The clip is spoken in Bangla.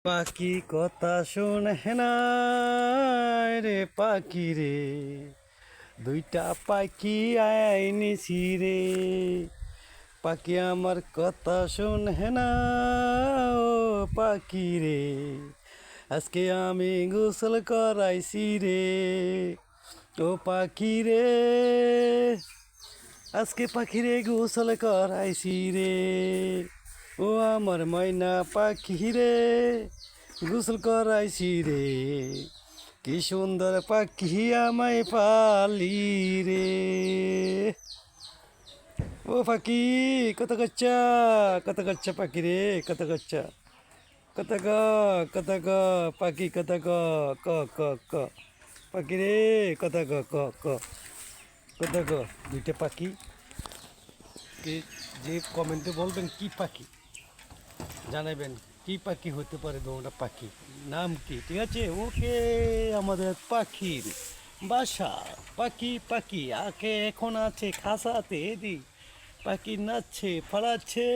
পাখি কথা শোনে না রে পাখি রে, দুইটা পাখি আইনিছি রে। পাখি আমার কথা শোনে না ও পাখি রে, আজকে আমি গোসল করাইছি রে। ও পাখি রে, আজকে পাখি রে গোসল করাইছি রে। ও আমার ময়না পাখি রে, গোসল করাইছি রে। কি সুন্দর পাখি আমায় পালি রে। ও পাখি কত করছা পাখি রে, কত করছা, কত গ কত গ পাখি, কত গ ক ক ক পাখি রে, কত গ ক ক কত গ। দুইটা পাখি কে যে কমেন্টে বলবেন কি পাখি, জানাবেন কি পাখি হতে পারে, দোনোটা পাখি নাম কি, ঠিক আছে? ওকে, আমাদের পাখির বাসা। পাখি পাখি আকে এখন আছে খাসাতে, এদি পাখি নাচছে পালাচ্ছে।